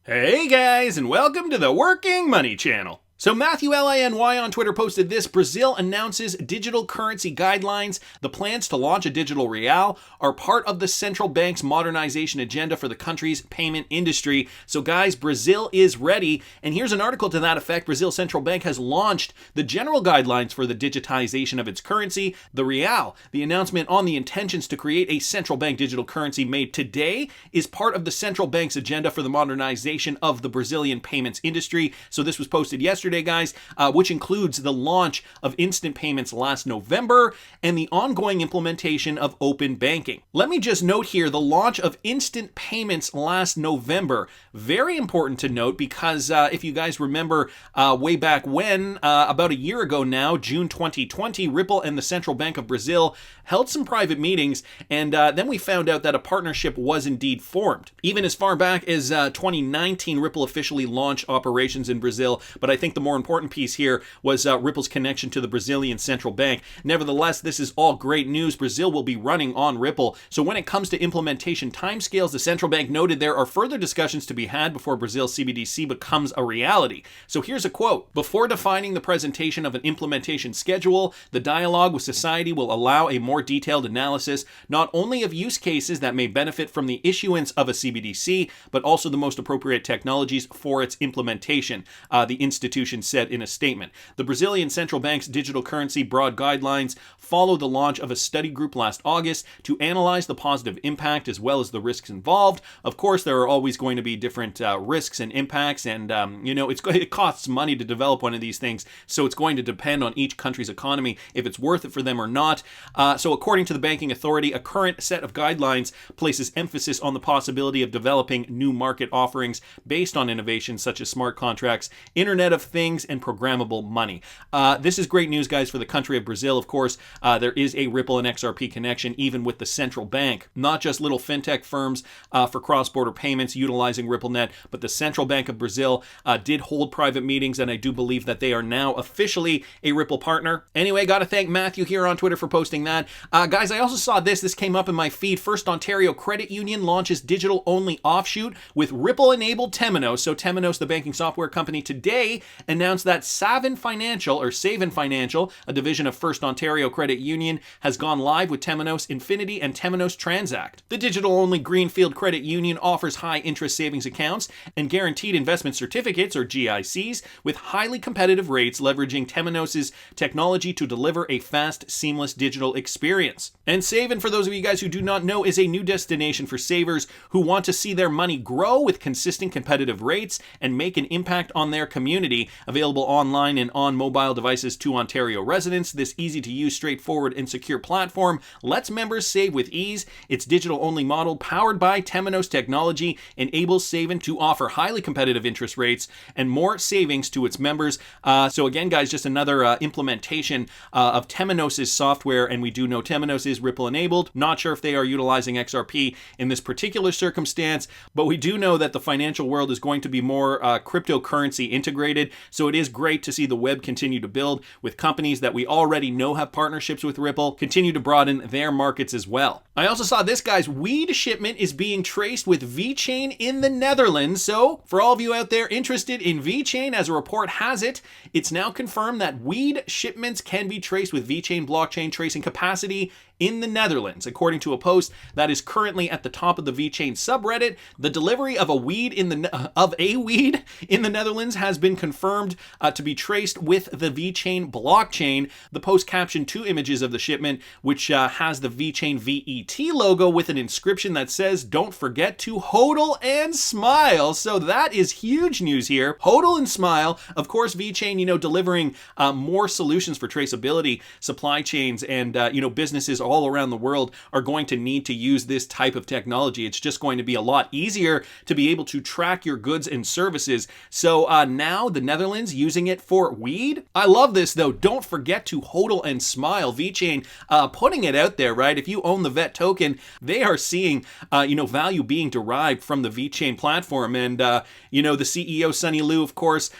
Hey guys, and welcome to the Working Money Channel. So Matthew Lany on Twitter posted this: Brazil announces digital currency guidelines. The plans to launch a digital real are part of the central bank's modernization agenda for the country's payment industry. So guys, Brazil is ready. And here's an article to that effect. Brazil's central bank has launched the general guidelines for the digitization of its currency, the real. The announcement on the intentions to create a central bank digital currency made today is part of the central bank's agenda for the modernization of the Brazilian payments industry. So this was posted yesterday, guys, which includes the launch of instant payments last November and the ongoing implementation of open banking. Let me just note here, the launch of instant payments last November, very important to note because if you guys remember way back when, about a year ago now, June 2020, Ripple and the Central Bank of Brazil held some private meetings, and then we found out that a partnership was indeed formed. Even as far back as 2019, Ripple officially launched operations in Brazil, but I think the more important piece here was Ripple's connection to the Brazilian central bank. Nevertheless, this is all great news. Brazil will be running on Ripple. So when it comes to implementation timescales, the central bank noted there are further discussions to be had before Brazil's CBDC becomes a reality. So here's a quote: "Before defining the presentation of an implementation schedule, the dialogue with society will allow a more detailed analysis, not only of use cases that may benefit from the issuance of a CBDC, but also the most appropriate technologies for its implementation," the institution said in a statement. The Brazilian Central Bank's digital currency broad guidelines follow the launch of a study group last August to analyze the positive impact as well as the risks involved. Of course, there are always going to be different risks and impacts, and it costs money to develop one of these things, so it's going to depend on each country's economy if it's worth it for them or not. So according to the banking authority, a current set of guidelines places emphasis on the possibility of developing new market offerings based on innovations such as smart contracts, Internet of Things, and programmable money. This is great news, guys, for the country of Brazil. Of course, there is a Ripple and XRP connection, even with the central bank. Not just little fintech firms for cross-border payments utilizing RippleNet, but the Central Bank of Brazil did hold private meetings, and I do believe that they are now officially a Ripple partner. Anyway, got to thank Matthew here on Twitter for posting that. Guys, I also saw this. This came up in my feed. First Ontario Credit Union launches digital-only offshoot with Ripple-enabled Temenos. So Temenos, the banking software company, today announced that Savin Financial, a division of First Ontario Credit Union, has gone live with Temenos Infinity and Temenos Transact. The digital-only Greenfield Credit Union offers high-interest savings accounts and guaranteed investment certificates, or GICs, with highly competitive rates, leveraging Temenos' technology to deliver a fast, seamless digital experience. And Savin, for those of you guys who do not know, is a new destination for savers who want to see their money grow with consistent competitive rates and make an impact on their community. Available online and on mobile devices to Ontario residents, this easy-to-use, straightforward, and secure platform lets members save with ease. Its digital-only model, powered by Temenos technology, enables Savin to offer highly competitive interest rates and more savings to its members. So again, guys, just another implementation of Temenos' software, and we do know Temenos is Ripple-enabled. Not sure if they are utilizing XRP in this particular circumstance, but we do know that the financial world is going to be more cryptocurrency integrated, so it is great to see the web continue to build with companies that we already know have partnerships with Ripple continue to broaden their markets as well. I also saw this, guys. Weed shipment is being traced with VeChain in the Netherlands. So for all of you out there interested in VeChain, as a report has it, it's now confirmed that weed shipments can be traced with VeChain blockchain tracing capacity in the Netherlands. According to a post that is currently at the top of the VeChain subreddit, the delivery of a weed in the Netherlands has been confirmed to be traced with the VeChain blockchain. The post captioned two images of the shipment, which has the VeChain VET logo with an inscription that says, "Don't forget to hodl and smile." So that is huge news here. Hodl and smile. Of course, VeChain, delivering more solutions for traceability, supply chains, and businesses all around the world are going to need to use this type of technology. It's just going to be a lot easier to be able to track your goods and services. So now the Netherlands using it for weed. I love this, though. Don't forget to hodl and smile. VeChain putting it out there, right? If you own the VET token, they are seeing value being derived from the VeChain platform. And the CEO, Sunny Liu, of course,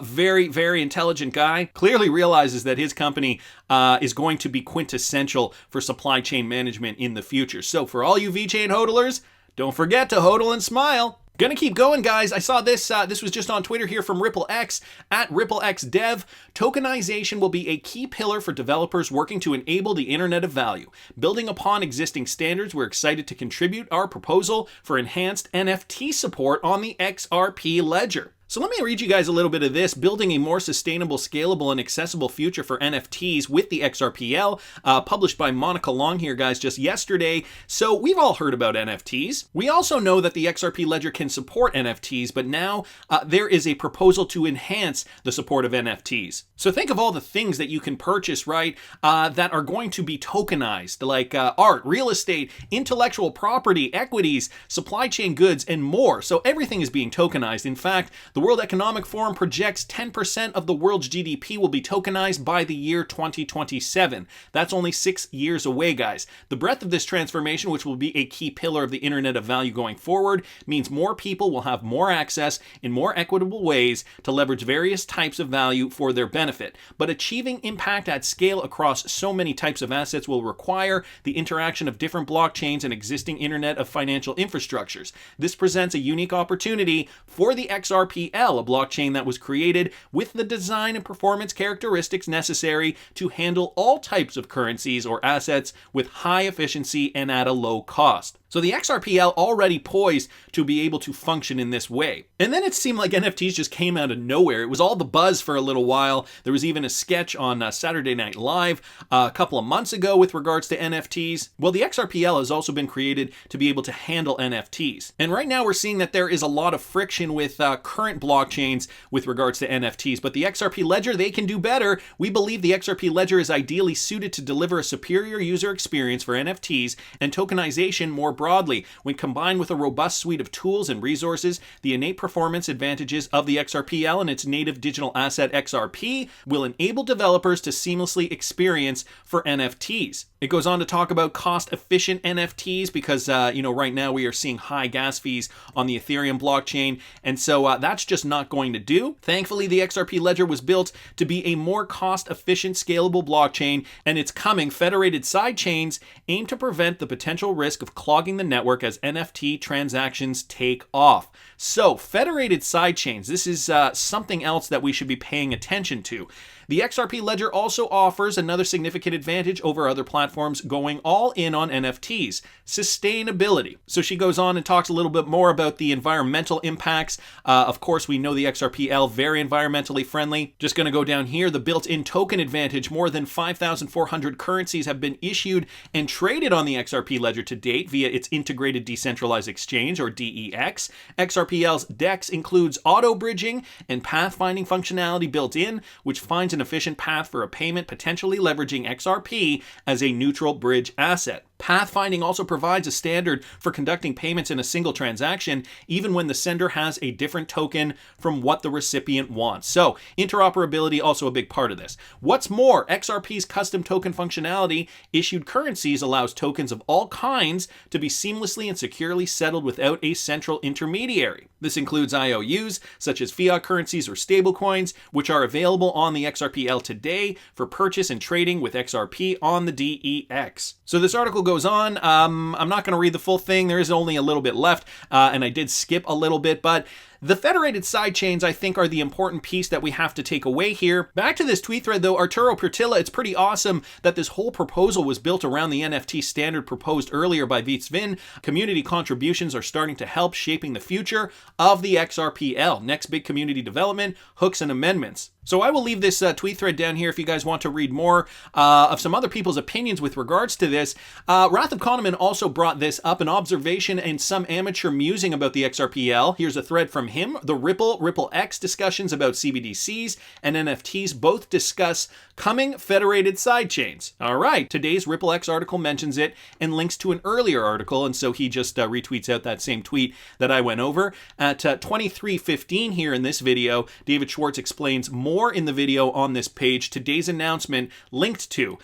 very, very intelligent guy, clearly realizes that his company is going to be quintessential for supply chain management in the future. So for all you VeChain hodlers, don't forget to hodl and smile. Gonna keep going, guys. I saw this. This was just on Twitter here from RippleX at RippleXDev. Tokenization will be a key pillar for developers working to enable the Internet of Value. Building upon existing standards, we're excited to contribute our proposal for enhanced NFT support on the XRP ledger. So let me read you guys a little bit of this. Building a more sustainable, scalable, and accessible future for NFTs with the XRPL, published by Monica Long here, guys, just yesterday. So we've all heard about NFTs. We also know that the XRP ledger can support NFTs, but now there is a proposal to enhance the support of NFTs. So think of all the things that you can purchase, right, that are going to be tokenized, like art, real estate, intellectual property, equities, supply chain goods, and more. So everything is being tokenized. In fact, the World Economic Forum projects 10% of the world's GDP will be tokenized by the year 2027. That's only 6 years away, guys. The breadth of this transformation, which will be a key pillar of the Internet of Value going forward, means more people will have more access in more equitable ways to leverage various types of value for their benefit. But achieving impact at scale across so many types of assets will require the interaction of different blockchains and existing Internet of financial infrastructures. This presents a unique opportunity for the XRPL, a blockchain that was created with the design and performance characteristics necessary to handle all types of currencies or assets with high efficiency and at a low cost. So the XRPL already poised to be able to function in this way. And then it seemed like NFTs just came out of nowhere. It was all the buzz for a little while. There was even a sketch on Saturday Night Live a couple of months ago with regards to NFTs. Well, the XRPL has also been created to be able to handle NFTs. And right now we're seeing that there is a lot of friction with current blockchains with regards to NFTs. But the XRP ledger, they can do better. We believe the XRP ledger is ideally suited to deliver a superior user experience for NFTs and tokenization more broadly. When combined with a robust suite of tools and resources, the innate performance advantages of the XRPL and its native digital asset XRP will enable developers to seamlessly experience for NFTs. It goes on to talk about cost-efficient NFTs because, right now we are seeing high gas fees on the Ethereum blockchain, and so that's just not going to do. Thankfully, the XRP ledger was built to be a more cost-efficient, scalable blockchain, and its coming federated sidechains aim to prevent the potential risk of clogging the network as NFT transactions take off. So, federated sidechains, this is something else that we should be paying attention to. The XRP ledger also offers another significant advantage over other platforms going all in on NFTs: sustainability. So she goes on and talks a little bit more about the environmental impacts. Of course, we know the XRPL, very environmentally friendly. Just going to go down here. The built-in token advantage. More than 5,400 currencies have been issued and traded on the XRP ledger to date via its integrated decentralized exchange, or DEX. XRPL's DEX includes auto-bridging and pathfinding functionality built in, which finds an efficient path for a payment, potentially leveraging XRP as a neutral bridge asset. Pathfinding also provides a standard for conducting payments in a single transaction, even when the sender has a different token from what the recipient wants. So, interoperability also a big part of this. What's more, XRP's custom token functionality issued currencies allows tokens of all kinds to be seamlessly and securely settled without a central intermediary. This includes IOUs, such as fiat currencies or stablecoins, which are available on the XRPL today for purchase and trading with XRP on the DEX. So this article goes on. I'm not going to read the full thing. There is only a little bit left, and I did skip a little bit, but the federated sidechains, I think, are the important piece that we have to take away here. Back to this tweet thread, though, Arturo Pertilla, it's pretty awesome that this whole proposal was built around the NFT standard proposed earlier by VeChain. Community contributions are starting to help shaping the future of the XRPL. Next big community development, hooks and amendments. So I will leave this tweet thread down here if you guys want to read more of some other people's opinions with regards to this. Wrath of Kahneman also brought this up, an observation and some amateur musing about the XRPL. Here's a thread from him. The RippleX discussions about CBDCs and NFTs both discuss coming federated sidechains. All right, today's RippleX article mentions it and links to an earlier article, and so he just retweets out that same tweet that I went over. At 23:15 here in this video, David Schwartz explains more in the video on this page. Today's announcement linked to.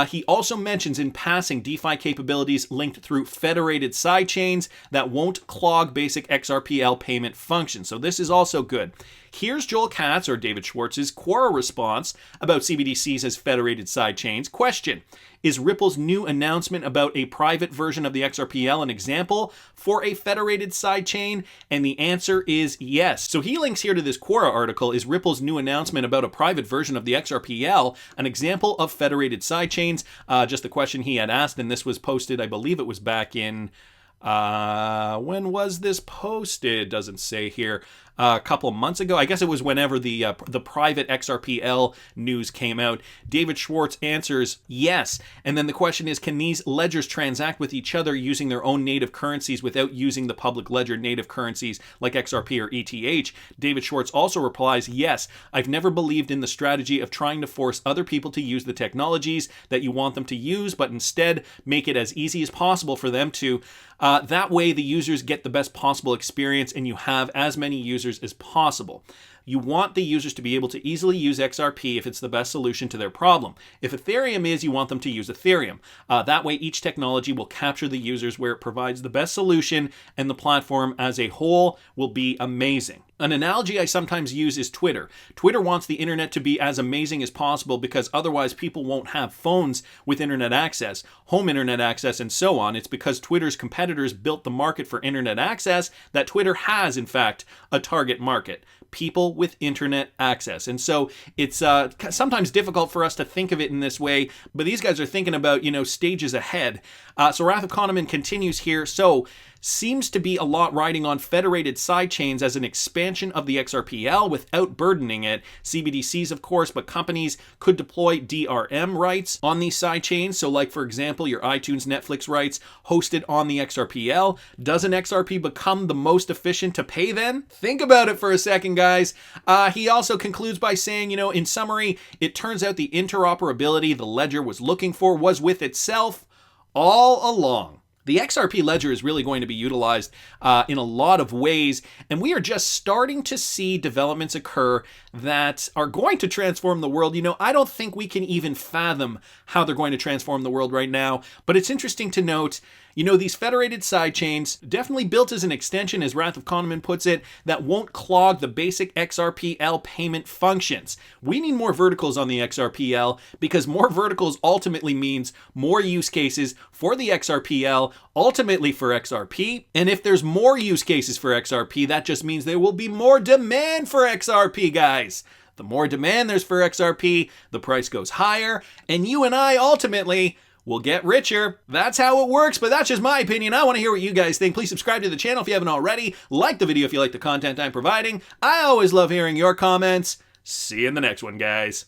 He also mentions in passing DeFi capabilities linked through federated sidechains that won't clog basic XRPL payment functions. transactions. So this is also good. Here's Joel Katz, or David Schwartz's, Quora response about CBDCs as federated sidechains. Question: is Ripple's new announcement about a private version of the XRPL an example for a federated sidechain? And the answer is yes. So he links here to this Quora article. Is Ripple's new announcement about a private version of the XRPL an example of federated sidechains? Just the question he had asked, and this was posted, I believe it was back in... when was this posted? Doesn't say here. A couple of months ago. I guess it was whenever the private XRPL news came out. David Schwartz answers yes. And then the question is, can these ledgers transact with each other using their own native currencies without using the public ledger native currencies like XRP or ETH? David Schwartz also replies, yes, I've never believed in the strategy of trying to force other people to use the technologies that you want them to use, but instead make it as easy as possible for them to. That way the users get the best possible experience and you have as many users as possible. You want the users to be able to easily use XRP if it's the best solution to their problem. If Ethereum is, you want them to use Ethereum. That way each technology will capture the users where it provides the best solution, and the platform as a whole will be amazing. An analogy I sometimes use is Twitter. Twitter wants the internet to be as amazing as possible because otherwise people won't have phones with internet access, home internet access, and so on. It's because Twitter's competitors built the market for internet access that Twitter has, in fact, a target market. People with internet access. And so it's sometimes difficult for us to think of it in this way, but these guys are thinking about, stages ahead. So Wrath of Kahneman continues here. So seems to be a lot riding on federated sidechains as an expansion of the XRPL without burdening it. CBDCs, of course, but companies could deploy DRM rights on these sidechains. So like, for example, your iTunes, Netflix rights hosted on the XRPL. Doesn't XRP become the most efficient to pay then? Think about it for a second, guys. He also concludes by saying, in summary, it turns out the interoperability the ledger was looking for was with itself all along. The XRP ledger is really going to be utilized in a lot of ways, and we are just starting to see developments occur that are going to transform the world. I don't think we can even fathom how they're going to transform the world right now, but it's interesting to note, these federated sidechains definitely built as an extension, as Wrath of Kahneman puts it, that won't clog the basic XRPL payment functions. We need more verticals on the XRPL because more verticals ultimately means more use cases for the XRPL, ultimately for XRP. And if there's more use cases for XRP, that just means there will be more demand for XRP, guys. The more demand there's for XRP, the price goes higher, and you and I ultimately will get richer. That's how it works, but that's just my opinion. I want to hear what you guys think. Please subscribe to the channel if you haven't already. Like the video if you like the content I'm providing. I always love hearing your comments. See you in the next one, guys.